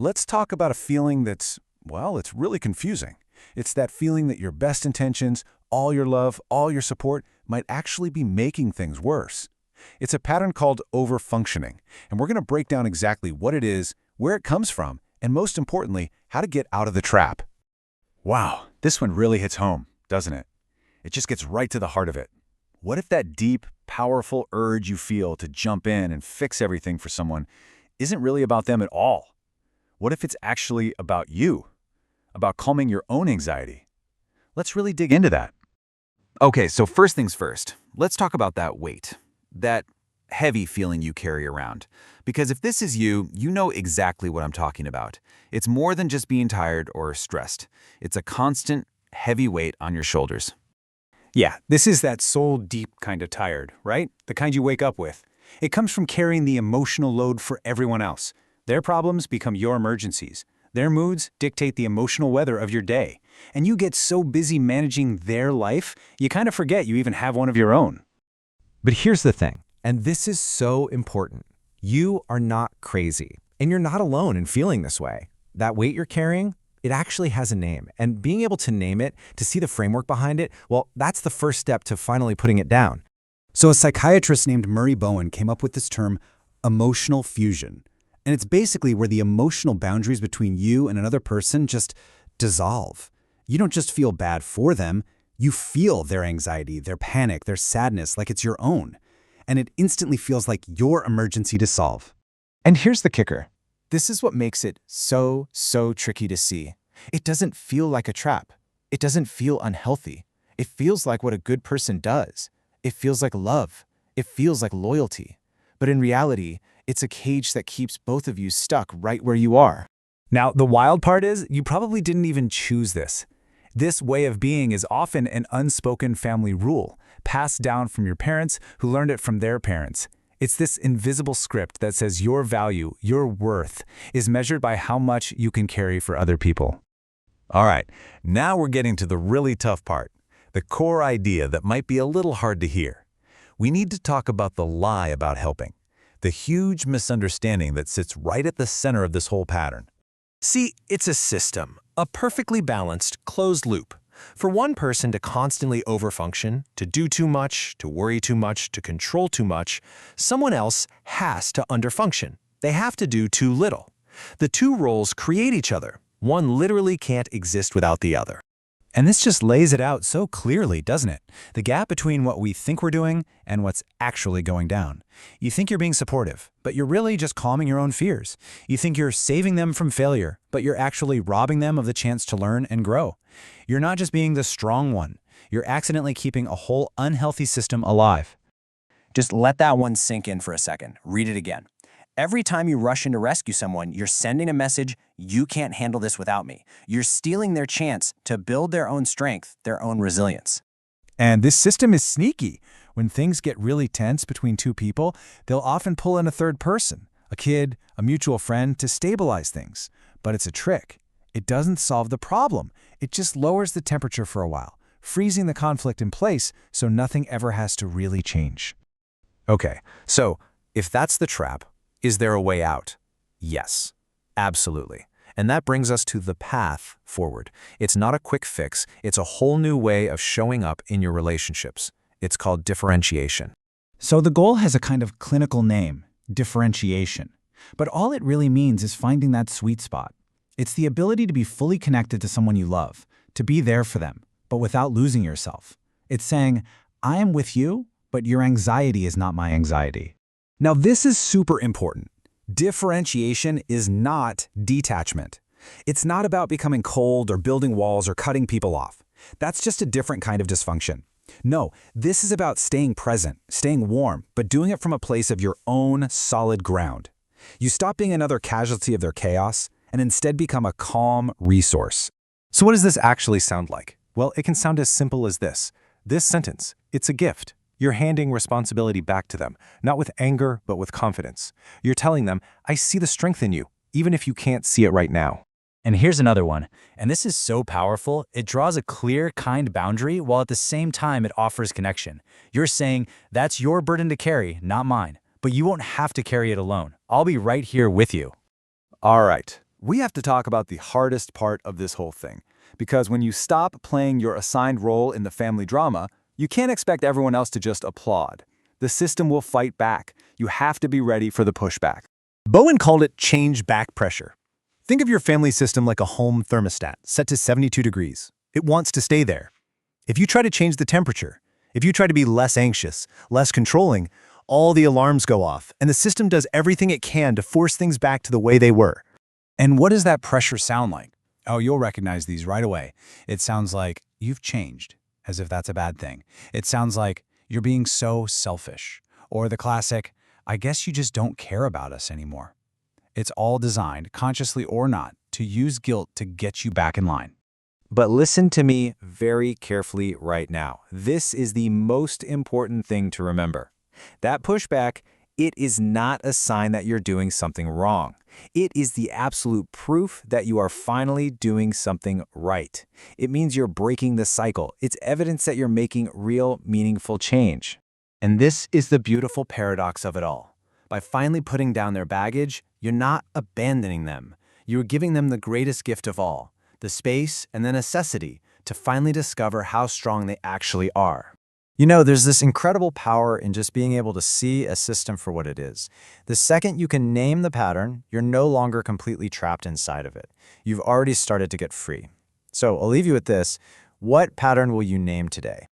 let's talk about a feeling that's, well, it's really confusing. It's that feeling that your best intentions, all your love, all your support might actually be making things worse. It's a pattern called overfunctioning, and we're going to break down exactly what it is, where it comes from, and most importantly, how to get out of the trap. Wow, this one really hits home, doesn't it? It just gets right to the heart of it. What if that deep, powerful urge you feel to jump in and fix everything for someone isn't really about them at all? What if it's actually about you? About calming your own anxiety? Let's really dig into that. Okay, so first things first, let's talk about that weight, that heavy feeling you carry around. Because if this is you, you know exactly what I'm talking about. It's more than just being tired or stressed. It's a constant, heavy weight on your shoulders. Yeah, this is that soul-deep kind of tired, right? The kind you wake up with. It comes from carrying the emotional load for everyone else. Their problems become your emergencies. Their moods dictate the emotional weather of your day. And you get so busy managing their life, you kind of forget you even have one of your own. But here's the thing, and this is so important. You are not crazy, and you're not alone in feeling this way. That weight you're carrying, it actually has a name, and being able to name it, to see the framework behind it, well, that's the first step to finally putting it down. So a psychiatrist named Murray Bowen came up with this term, emotional fusion. And it's basically where the emotional boundaries between you and another person just dissolve. You don't just feel bad for them, you feel their anxiety, their panic, their sadness like it's your own. And it instantly feels like your emergency to solve. And here's the kicker. This is what makes it so tricky to see. It doesn't feel like a trap. It doesn't feel unhealthy. It feels like what a good person does. It feels like love. It feels like loyalty. But in reality, it's a cage that keeps both of you stuck right where you are. Now, the wild part is, you probably didn't even choose this. This way of being is often an unspoken family rule, passed down from your parents who learned it from their parents. It's this invisible script that says your value, your worth, is measured by how much you can carry for other people. All right, now we're getting to the really tough part, the core idea that might be a little hard to hear. We need to talk about the lie about helping, the huge misunderstanding that sits right at the center of this whole pattern. See, it's a system, a perfectly balanced, closed loop. For one person to constantly overfunction, to do too much, to worry too much, to control too much, someone else has to underfunction. They have to do too little. The two roles create each other. One literally can't exist without the other. And this just lays it out so clearly, doesn't it? The gap between what we think we're doing and what's actually going down. You think you're being supportive, but you're really just calming your own fears. You think you're saving them from failure, but you're actually robbing them of the chance to learn and grow. You're not just being the strong one. You're accidentally keeping a whole unhealthy system alive. Just let that one sink in for a second. Read it again. Every time you rush in to rescue someone, you're sending a message, you can't handle this without me. You're stealing their chance to build their own strength, their own resilience. And this system is sneaky. When things get really tense between two people, they'll often pull in a third person, a kid, a mutual friend, to stabilize things. But it's a trick. It doesn't solve the problem. It just lowers the temperature for a while, freezing the conflict in place so nothing ever has to really change. Okay, so if that's the trap, is there a way out? Yes, absolutely. And that brings us to the path forward. It's not a quick fix. It's a whole new way of showing up in your relationships. It's called differentiation. So the goal has a kind of clinical name, differentiation. But all it really means is finding that sweet spot. It's the ability to be fully connected to someone you love, to be there for them, but without losing yourself. It's saying, I am with you, but your anxiety is not my anxiety. Now, this is super important. Differentiation is not detachment. It's not about becoming cold or building walls or cutting people off. That's just a different kind of dysfunction. No, this is about staying present, staying warm, but doing it from a place of your own solid ground. You stop being another casualty of their chaos and instead become a calm resource. So what does this actually sound like? Well, it can sound as simple as this. This sentence, it's a gift. You're handing responsibility back to them, not with anger, but with confidence. You're telling them, I see the strength in you, even if you can't see it right now. And here's another one, and this is so powerful, it draws a clear, kind boundary while at the same time it offers connection. You're saying, that's your burden to carry, not mine, but you won't have to carry it alone. I'll be right here with you. All right, we have to talk about the hardest part of this whole thing. Because when you stop playing your assigned role in the family drama, you can't expect everyone else to just applaud. The system will fight back. You have to be ready for the pushback. Bowen called it change back pressure. Think of your family system like a home thermostat set to 72 degrees. It wants to stay there. If you try to change the temperature, if you try to be less anxious, less controlling, all the alarms go off, and the system does everything it can to force things back to the way they were. And what does that pressure sound like? Oh, you'll recognize these right away. It sounds like you've changed, as if that's a bad thing. It sounds like you're being so selfish. Or the classic, I guess you just don't care about us anymore. It's all designed, consciously or not, to use guilt to get you back in line. But listen to me very carefully right now. This is the most important thing to remember. That pushback, it is not a sign that you're doing something wrong. It is the absolute proof that you are finally doing something right. It means you're breaking the cycle. It's evidence that you're making real, meaningful change. And this is the beautiful paradox of it all. By finally putting down their baggage, you're not abandoning them. You're giving them the greatest gift of all, the space and the necessity to finally discover how strong they actually are. You know, there's this incredible power in just being able to see a system for what it is. The second you can name the pattern, you're no longer completely trapped inside of it. You've already started to get free. So I'll leave you with this. What pattern will you name today?